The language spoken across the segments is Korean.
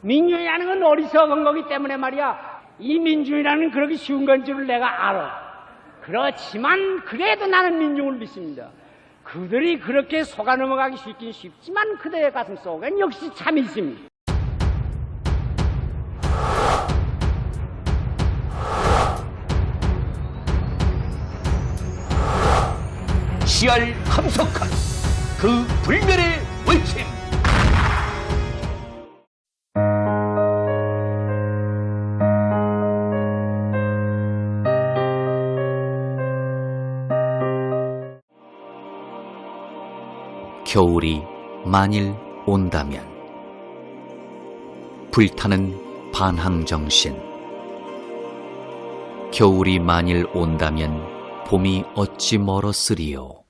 민중이라는 건 어리석은 거기 때문에 말이야. 이 민중이라는 그렇게 쉬운 건 줄을 내가 알아. 그렇지만 그래도 나는 민중을 믿습니다. 그들이 그렇게 속아 넘어가기 쉽긴 쉽지만 그들의 가슴 속엔 역시 참이 있습니다. 시알 함석한 그 불멸의 외침. 겨울이 만일 온다면. 불타는 반항정신. 겨울이 만일 온다면 봄이 어찌 멀었으리요.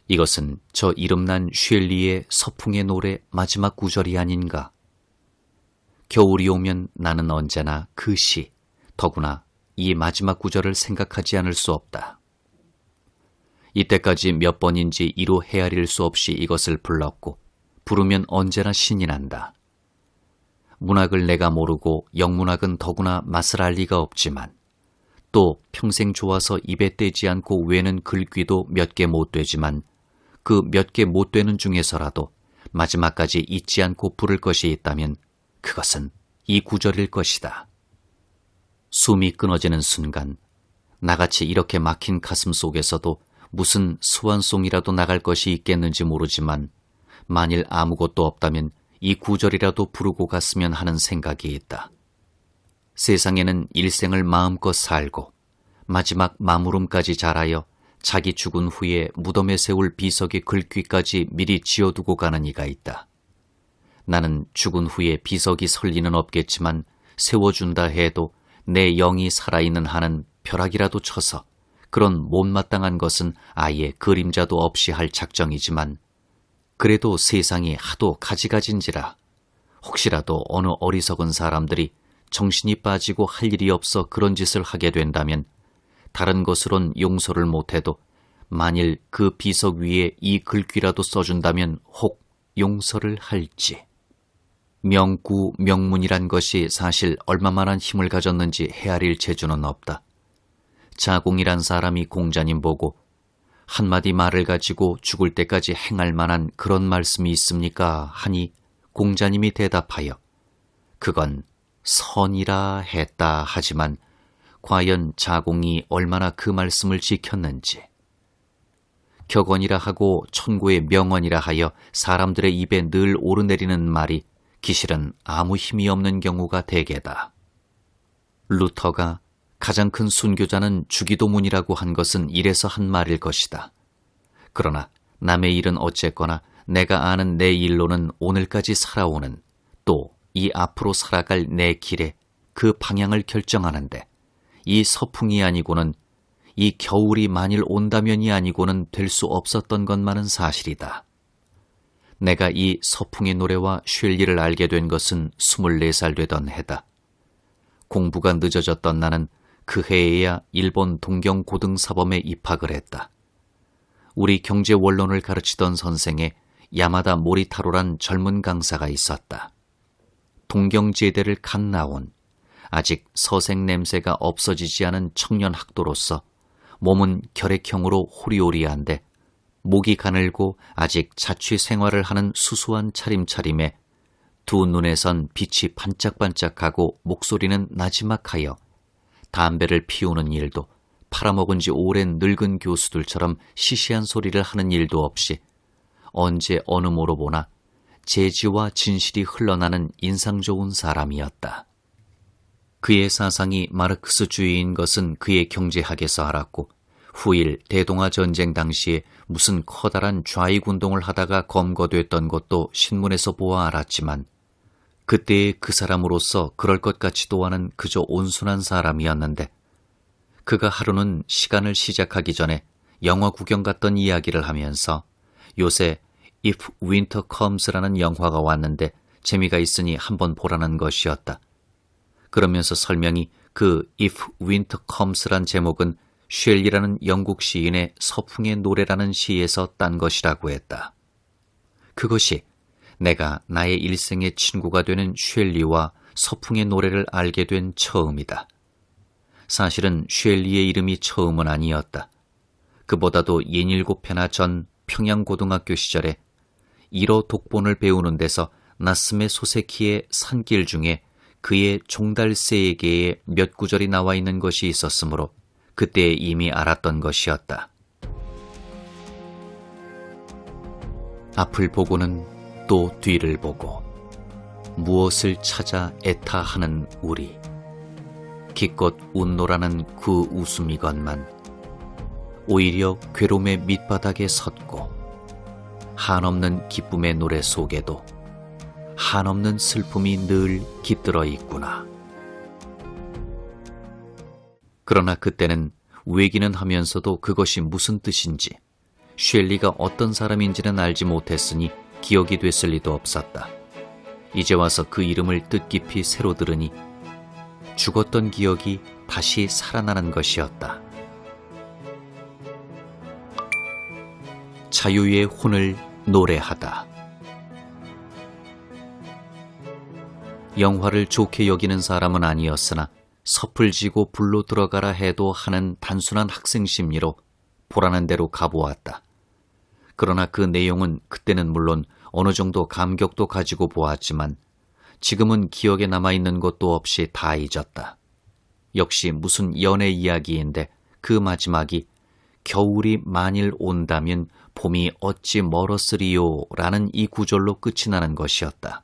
이것은 저 이름난 쉘리의 서풍의 노래 마지막 구절이 아닌가. 겨울이 오면 나는 언제나 그 시, 더구나 이 마지막 구절을 생각하지 않을 수 없다. 이때까지 몇 번인지 이루 헤아릴 수 없이 이것을 불렀고 부르면 언제나 신이 난다. 문학을 내가 모르고 영문학은 더구나 맛을 알 리가 없지만 또 평생 좋아서 입에 떼지 않고 외는 글귀도 몇 개 못 되지만 그 몇 개 못 되는 중에서라도 마지막까지 잊지 않고 부를 것이 있다면 그것은 이 구절일 것이다. 숨이 끊어지는 순간 나같이 이렇게 막힌 가슴 속에서도 무슨 스완송이라도 나갈 것이 있겠는지 모르지만 만일 아무것도 없다면 이 구절이라도 부르고 갔으면 하는 생각이 있다. 세상에는 일생을 마음껏 살고 마지막 마무름까지 잘하여 자기 죽은 후에 무덤에 세울 비석의 글귀까지 미리 지어두고 가는 이가 있다. 나는 죽은 후에 비석이 설 리는 없겠지만 세워준다 해도 내 영이 살아있는 한은 벼락이라도 쳐서 그런 못마땅한 것은 아예 그림자도 없이 할 작정이지만 그래도 세상이 하도 가지가진지라 혹시라도 어느 어리석은 사람들이 정신이 빠지고 할 일이 없어 그런 짓을 하게 된다면 다른 것으론 용서를 못해도 만일 그 비석 위에 이 글귀라도 써준다면 혹 용서를 할지. 명구, 명문이란 것이 사실 얼마만한 힘을 가졌는지 헤아릴 재주는 없다. 자공이란 사람이 공자님 보고 한마디 말을 가지고 죽을 때까지 행할 만한 그런 말씀이 있습니까? 하니 공자님이 대답하여 그건 선이라 했다 하지만 과연 자공이 얼마나 그 말씀을 지켰는지. 격언이라 하고 천고의 명언이라 하여 사람들의 입에 늘 오르내리는 말이 기실은 아무 힘이 없는 경우가 대개다. 루터가 가장 큰 순교자는 주기도문이라고 한 것은 이래서 한 말일 것이다. 그러나 남의 일은 어쨌거나 내가 아는 내 일로는 오늘까지 살아오는 또 이 앞으로 살아갈 내 길에 그 방향을 결정하는데 이 서풍이 아니고는 이 겨울이 만일 온다면이 아니고는 될 수 없었던 것만은 사실이다. 내가 이 서풍의 노래와 쉘리를 알게 된 것은 24살 되던 해다. 공부가 늦어졌던 나는 그 해에야 일본 동경고등사범에 입학을 했다. 우리 경제원론을 가르치던 선생의 야마다 모리타로란 젊은 강사가 있었다. 동경제대를 갓 나온 아직 서생 냄새가 없어지지 않은 청년 학도로서 몸은 결핵형으로 호리호리한데 목이 가늘고 아직 자취 생활을 하는 수수한 차림차림에 두 눈에선 빛이 반짝반짝하고 목소리는 나지막하여 담배를 피우는 일도 팔아먹은 지 오랜 늙은 교수들처럼 시시한 소리를 하는 일도 없이 언제 어느 모로 보나 재지와 진실이 흘러나는 인상 좋은 사람이었다. 그의 사상이 마르크스주의인 것은 그의 경제학에서 알았고 후일 대동아 전쟁 당시에 무슨 커다란 좌익운동을 하다가 검거됐던 것도 신문에서 보아 알았지만 그때의 그 사람으로서 그럴 것 같지도 않은 그저 온순한 사람이었는데 그가 하루는 시간을 시작하기 전에 영화 구경 갔던 이야기를 하면서 요새 If Winter Comes라는 영화가 왔는데 재미가 있으니 한번 보라는 것이었다. 그러면서 설명이 그 If Winter Comes란 제목은 쉘리라는 영국 시인의 서풍의 노래라는 시에서 딴 것이라고 했다. 그것이 내가 나의 일생의 친구가 되는 쉘리와 서풍의 노래를 알게 된 처음이다. 사실은 쉘리의 이름이 처음은 아니었다. 그보다도 67회나 전 평양고등학교 시절에 1호 독본을 배우는 데서 나스메 소세키의 산길 중에 그의 종달새에게의 몇 구절이 나와 있는 것이 있었으므로 그때 이미 알았던 것이었다. 앞을 보고는 또 뒤를 보고 무엇을 찾아 애타하는 우리. 기껏 웃노라는 그 웃음이건만 오히려 괴로움의 밑바닥에 섰고 한없는 기쁨의 노래 속에도 한없는 슬픔이 늘 깃들어 있구나. 그러나 그때는 외기는 하면서도 그것이 무슨 뜻인지, 쉘리가 어떤 사람인지는 알지 못했으니 기억이 됐을 리도 없었다. 이제 와서 그 이름을 뜻깊이 새로 들으니 죽었던 기억이 다시 살아나는 것이었다. 자유의 혼을 노래하다. 영화를 좋게 여기는 사람은 아니었으나 섣불지고 불로 들어가라 해도 하는 단순한 학생 심리로 보라는 대로 가보았다. 그러나 그 내용은 그때는 물론 어느 정도 감격도 가지고 보았지만 지금은 기억에 남아있는 것도 없이 다 잊었다. 역시 무슨 연애 이야기인데 그 마지막이 겨울이 만일 온다면 봄이 어찌 멀었으리요 라는 이 구절로 끝이 나는 것이었다.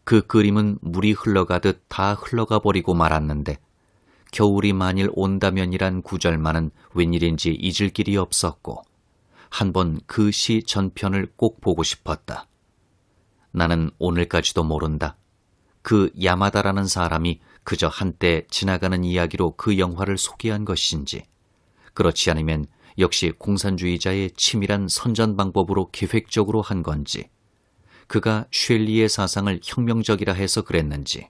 그 그림은 물이 흘러가듯 다 흘러가 버리고 말았는데 겨울이 만일 온다면이란 구절만은 웬일인지 잊을 길이 없었고 한번 그 시 전편을 꼭 보고 싶었다. 나는 오늘까지도 모른다. 그 야마다라는 사람이 그저 한때 지나가는 이야기로 그 영화를 소개한 것인지, 그렇지 않으면 역시 공산주의자의 치밀한 선전 방법으로 계획적으로 한 건지, 그가 쉘리의 사상을 혁명적이라 해서 그랬는지,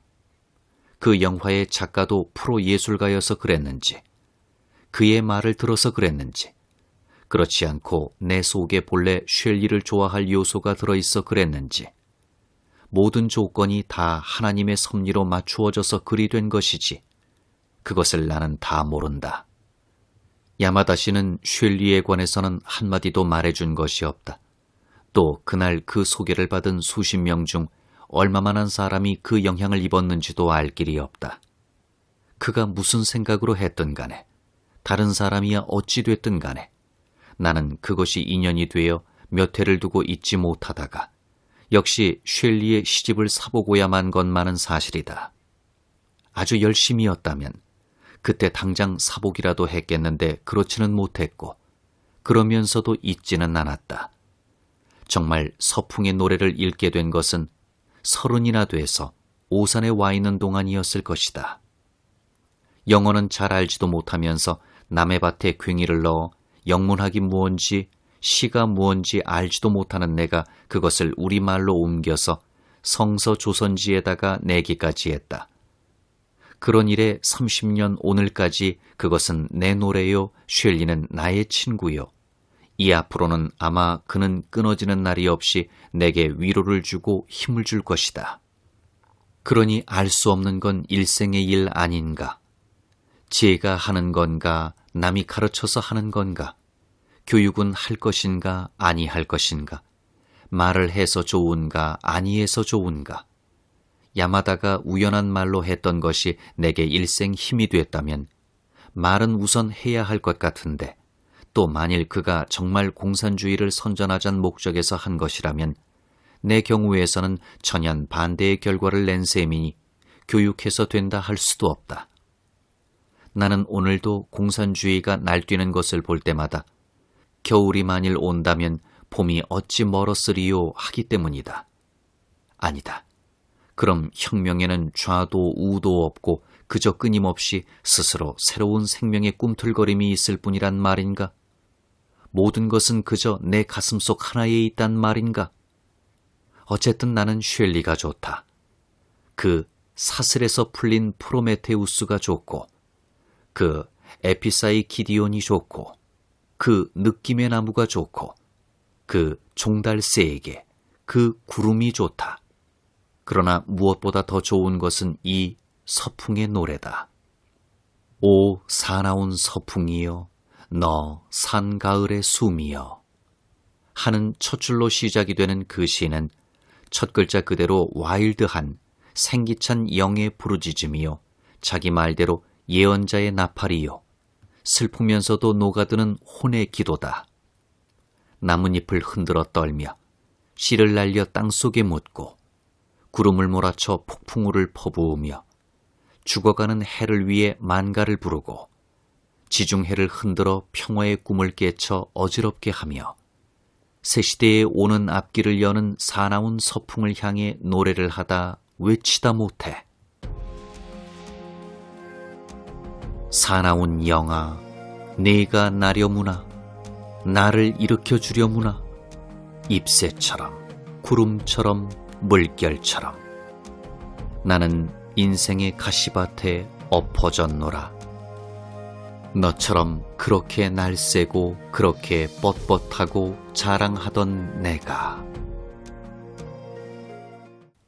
그 영화의 작가도 프로 예술가여서 그랬는지, 그의 말을 들어서 그랬는지, 그렇지 않고 내 속에 본래 쉘리를 좋아할 요소가 들어있어 그랬는지, 모든 조건이 다 하나님의 섭리로 맞추어져서 그리 된 것이지 그것을 나는 다 모른다. 야마다 씨는 쉘리에 관해서는 한마디도 말해준 것이 없다. 또 그날 그 소개를 받은 수십 명 중 얼마만한 사람이 그 영향을 입었는지도 알 길이 없다. 그가 무슨 생각으로 했든 간에, 다른 사람이야 어찌 됐든 간에 나는 그것이 인연이 되어 몇 해를 두고 잊지 못하다가 역시 쉘리의 시집을 사보고야만 건만은 사실이다. 아주 열심히였다면 그때 당장 사보기라도 했겠는데 그렇지는 못했고 그러면서도 잊지는 않았다. 정말 서풍의 노래를 읽게 된 것은 30이나 돼서 오산에 와 있는 동안이었을 것이다. 영어는 잘 알지도 못하면서 남의 밭에 괭이를 넣어 영문학이 무언지 시가 무언지 알지도 못하는 내가 그것을 우리말로 옮겨서 성서조선지에다가 내기까지 했다. 그런 일에 30년 오늘까지 그것은 내 노래요, 쉘리는 나의 친구요. 이 앞으로는 아마 그는 끊어지는 날이 없이 내게 위로를 주고 힘을 줄 것이다. 그러니 알 수 없는 건 일생의 일 아닌가? 제가 하는 건가, 남이 가르쳐서 하는 건가? 교육은 할 것인가, 아니할 것인가? 말을 해서 좋은가, 아니해서 좋은가? 야마다가 우연한 말로 했던 것이 내게 일생 힘이 됐다면 말은 우선 해야 할 것 같은데, 또 만일 그가 정말 공산주의를 선전하자는 목적에서 한 것이라면 내 경우에서는 전혀 반대의 결과를 낸 셈이니 교육해서 된다 할 수도 없다. 나는 오늘도 공산주의가 날뛰는 것을 볼 때마다 겨울이 만일 온다면 봄이 어찌 멀었으리요 하기 때문이다. 아니다. 그럼 혁명에는 좌도 우도 없고 그저 끊임없이 스스로 새로운 생명의 꿈틀거림이 있을 뿐이란 말인가? 모든 것은 그저 내 가슴속 하나에 있단 말인가? 어쨌든 나는 쉘리가 좋다. 그 사슬에서 풀린 프로메테우스가 좋고, 그 에피사이 기디온이 좋고, 그 느낌의 나무가 좋고, 그 종달새에게, 그 구름이 좋다. 그러나 무엇보다 더 좋은 것은 이 서풍의 노래다. 오 사나운 서풍이여, 너 산가을의 숨이여 하는 첫 줄로 시작이 되는 그 시는 첫 글자 그대로 와일드한 생기찬 영의 부르짖음이요, 자기 말대로 예언자의 나팔이요, 슬프면서도 녹아드는 혼의 기도다. 나뭇잎을 흔들어 떨며 씨를 날려 땅속에 묻고 구름을 몰아쳐 폭풍우를 퍼부으며 죽어가는 해를 위해 만가를 부르고 지중해를 흔들어 평화의 꿈을 깨쳐 어지럽게 하며 새시대에 오는 앞길을 여는 사나운 서풍을 향해 노래를 하다 외치다 못해. 사나운 영아, 네가 나려무나, 나를 일으켜주려무나, 잎새처럼 구름처럼 물결처럼 나는 인생의 가시밭에 엎어졌노라. 너처럼 그렇게 날쌔고 그렇게 뻣뻣하고 자랑하던 내가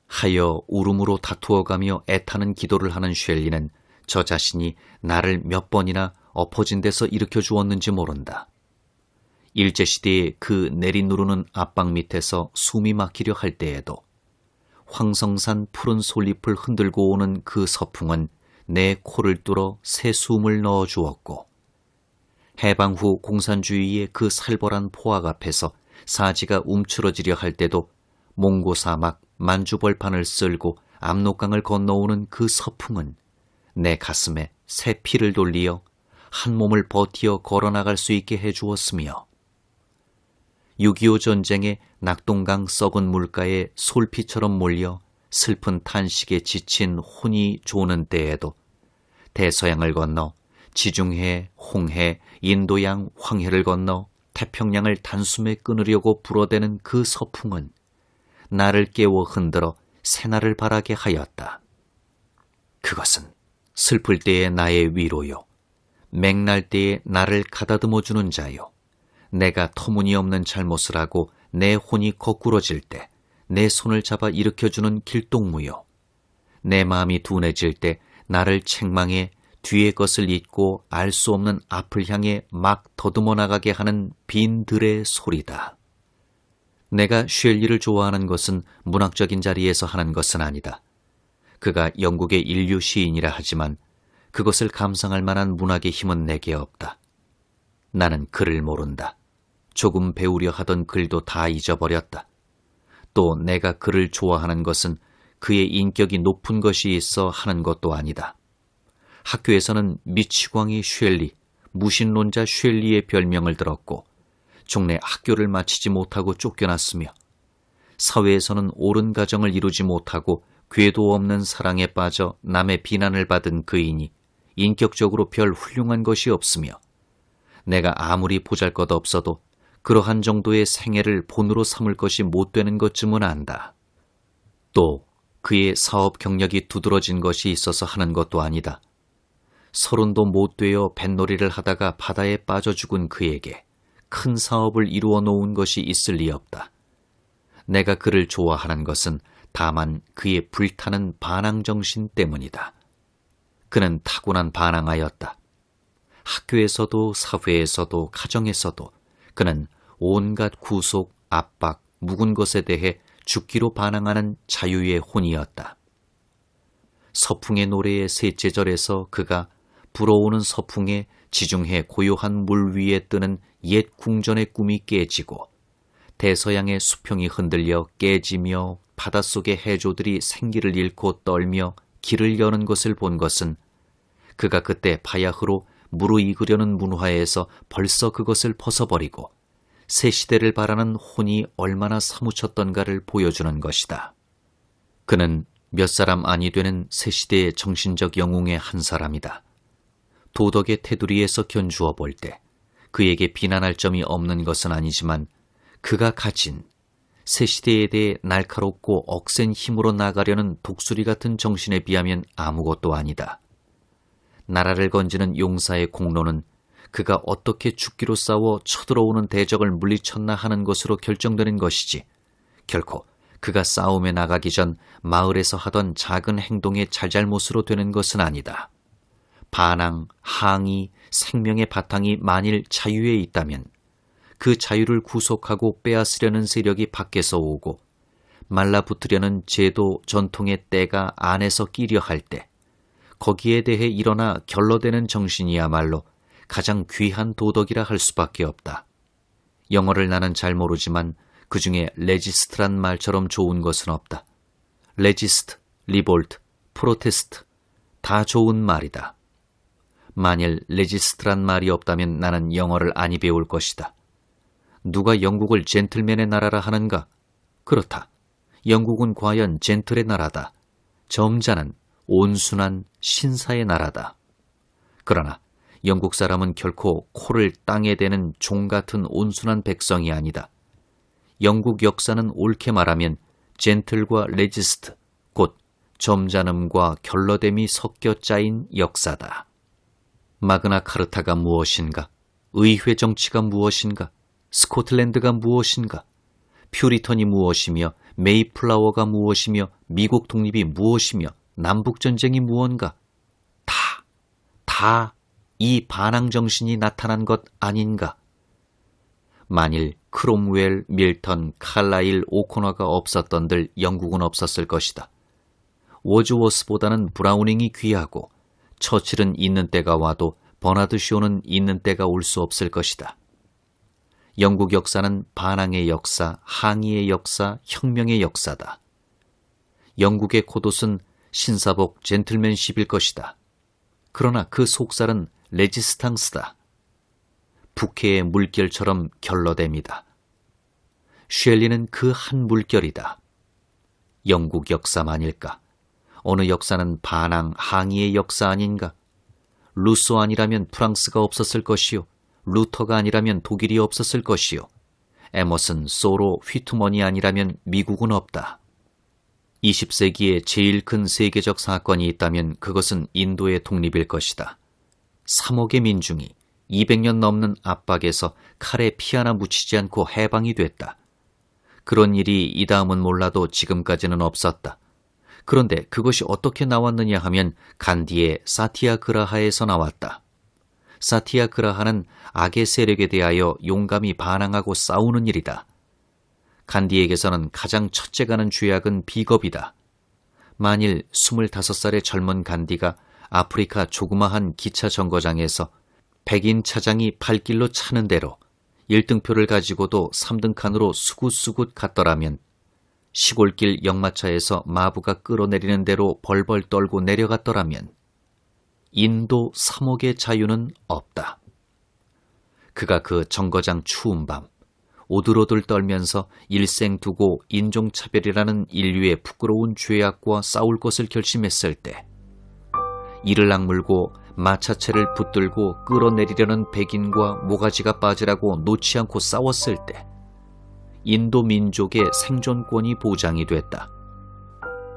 하여 울음으로 다투어가며 애타는 기도를 하는 쉘리는 저 자신이 나를 몇 번이나 엎어진 데서 일으켜 주었는지 모른다. 일제시대에 그 내리누르는 압박 밑에서 숨이 막히려 할 때에도 황성산 푸른 솔잎을 흔들고 오는 그 서풍은 내 코를 뚫어 새 숨을 넣어 주었고, 해방 후 공산주의의 그 살벌한 포악 앞에서 사지가 움츠러지려 할 때도 몽고 사막 만주벌판을 쓸고 압록강을 건너오는 그 서풍은 내 가슴에 새 피를 돌리어 한 몸을 버티어 걸어나갈 수 있게 해주었으며, 6.25 전쟁에 낙동강 썩은 물가에 솔피처럼 몰려 슬픈 탄식에 지친 혼이 조는 때에도 대서양을 건너 지중해, 홍해, 인도양, 황해를 건너 태평양을 단숨에 끊으려고 불어대는 그 서풍은 나를 깨워 흔들어 새날을 바라게 하였다. 그것은 슬플 때의 나의 위로요, 맹날 때의 나를 가다듬어주는 자요, 내가 터무니없는 잘못을 하고 내 혼이 거꾸러질 때 내 손을 잡아 일으켜주는 길동무요, 내 마음이 둔해질 때 나를 책망해 뒤의 것을 잊고 알 수 없는 앞을 향해 막 더듬어 나가게 하는 빈 들의 소리다. 내가 쉘리를 좋아하는 것은 문학적인 자리에서 하는 것은 아니다. 그가 영국의 인류 시인이라 하지만 그것을 감상할 만한 문학의 힘은 내게 없다. 나는 글을 모른다. 조금 배우려 하던 글도 다 잊어버렸다. 또 내가 그를 좋아하는 것은 그의 인격이 높은 것이 있어 하는 것도 아니다. 학교에서는 미치광이 쉘리, 무신론자 쉘리의 별명을 들었고 종래 학교를 마치지 못하고 쫓겨났으며, 사회에서는 옳은 가정을 이루지 못하고 궤도 없는 사랑에 빠져 남의 비난을 받은 그인이 인격적으로 별 훌륭한 것이 없으며, 내가 아무리 보잘것없어도 그러한 정도의 생애를 본으로 삼을 것이 못 되는 것쯤은 안다. 또 그의 사업 경력이 두드러진 것이 있어서 하는 것도 아니다. 30도 못 되어 뱃놀이를 하다가 바다에 빠져 죽은 그에게 큰 사업을 이루어 놓은 것이 있을 리 없다. 내가 그를 좋아하는 것은 다만 그의 불타는 반항정신 때문이다. 그는 타고난 반항아였다. 학교에서도 사회에서도 가정에서도 그는 온갖 구속, 압박, 묵은 것에 대해 죽기로 반항하는 자유의 혼이었다. 서풍의 노래의 셋째 절에서 그가 불어오는 서풍에 지중해 고요한 물 위에 뜨는 옛 궁전의 꿈이 깨지고 대서양의 수평이 흔들려 깨지며 바닷속의 해조들이 생기를 잃고 떨며 길을 여는 것을 본 것은 그가 그때 바야흐로 무르익으려는 문화에서 벌써 그것을 벗어버리고 새 시대를 바라는 혼이 얼마나 사무쳤던가를 보여주는 것이다. 그는 몇 사람 아니 되는 새 시대의 정신적 영웅의 한 사람이다. 도덕의 테두리에서 견주어 볼 때 그에게 비난할 점이 없는 것은 아니지만 그가 가진 새 시대에 대해 날카롭고 억센 힘으로 나가려는 독수리 같은 정신에 비하면 아무것도 아니다. 나라를 건지는 용사의 공로는 그가 어떻게 죽기로 싸워 쳐들어오는 대적을 물리쳤나 하는 것으로 결정되는 것이지 결코 그가 싸움에 나가기 전 마을에서 하던 작은 행동의 잘잘못으로 되는 것은 아니다. 반항, 항의, 생명의 바탕이 만일 자유에 있다면 그 자유를 구속하고 빼앗으려는 세력이 밖에서 오고 말라붙으려는 제도, 전통의 때가 안에서 끼려 할 때 거기에 대해 일어나 결로되는 정신이야말로 가장 귀한 도덕이라 할 수밖에 없다. 영어를 나는 잘 모르지만 그 중에 레지스트란 말처럼 좋은 것은 없다. 레지스트, 리볼트, 프로테스트 다 좋은 말이다. 만일 레지스트란 말이 없다면 나는 영어를 아니 배울 것이다. 누가 영국을 젠틀맨의 나라라 하는가? 그렇다. 영국은 과연 젠틀의 나라다. 점잖은 온순한 신사의 나라다. 그러나 영국 사람은 결코 코를 땅에 대는 종 같은 온순한 백성이 아니다. 영국 역사는 옳게 말하면 젠틀과 레지스트, 곧 점잖음과 결러됨이 섞여 짜인 역사다. 마그나 카르타가 무엇인가? 의회 정치가 무엇인가? 스코틀랜드가 무엇인가? 퓨리턴이 무엇이며 메이플라워가 무엇이며 미국 독립이 무엇이며 남북전쟁이 무언가? 다 이 반항정신이 나타난 것 아닌가? 만일 크롬웰, 밀턴, 칼라일, 오코너가 없었던들 영국은 없었을 것이다. 워즈워스보다는 브라우닝이 귀하고 처칠은 있는 때가 와도 버나드 쇼는 있는 때가 올 수 없을 것이다. 영국 역사는 반항의 역사, 항의의 역사, 혁명의 역사다. 영국의 코돛은 신사복 젠틀맨십일 것이다. 그러나 그 속살은 레지스탕스다. 북해의 물결처럼 결러댑니다. 쉘리는 그 한 물결이다. 영국 역사만일까? 어느 역사는 반항, 항의의 역사 아닌가? 루소 아니라면 프랑스가 없었을 것이요. 루터가 아니라면 독일이 없었을 것이요. 에머슨, 소로, 휘트먼이 아니라면 미국은 없다. 20세기에 제일 큰 세계적 사건이 있다면 그것은 인도의 독립일 것이다. 3억의 민중이 200년 넘는 압박에서 칼에 피 하나 묻히지 않고 해방이 됐다. 그런 일이 이 다음은 몰라도 지금까지는 없었다. 그런데 그것이 어떻게 나왔느냐 하면 간디의 사티아그라하에서 나왔다. 사티아그라하는 악의 세력에 대하여 용감히 반항하고 싸우는 일이다. 간디에게서는 가장 첫째 가는 죄악은 비겁이다. 만일 25살의 젊은 간디가 아프리카 조그마한 기차 정거장에서 백인 차장이 발길로 차는 대로 1등표를 가지고도 3등 칸으로 수굿수굿 갔더라면 시골길 역마차에서 마부가 끌어내리는 대로 벌벌 떨고 내려갔더라면 인도 3억의 자유는 없다. 그가 그 정거장 추운 밤 오들오들 떨면서 일생 두고 인종차별이라는 인류의 부끄러운 죄악과 싸울 것을 결심했을 때 이를 악물고 마차체를 붙들고 끌어내리려는 백인과 모가지가 빠지라고 놓지 않고 싸웠을 때 인도 민족의 생존권이 보장이 됐다.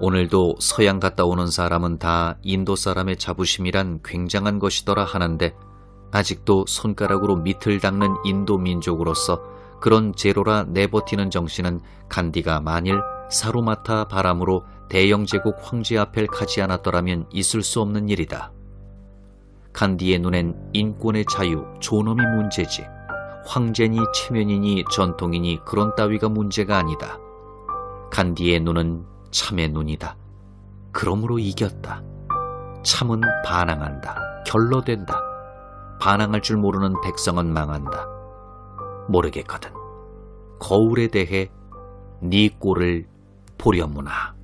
오늘도 서양 갔다 오는 사람은 다 인도 사람의 자부심이란 굉장한 것이더라 하는데 아직도 손가락으로 밑을 닦는 인도 민족으로서 그런 제로라 내버티는 정신은 간디가 만일 사로마타 바람으로 대영 제국 황제 앞에 가지 않았더라면 있을 수 없는 일이다. 간디의 눈엔 인권의 자유, 존엄이 문제지 황제니 체면이니 전통이니 그런 따위가 문제가 아니다. 간디의 눈은 참의 눈이다. 그러므로 이겼다. 참은 반항한다. 결로된다. 반항할 줄 모르는 백성은 망한다. 모르겠거든. 거울에 대해 네 꼴을 보려무나.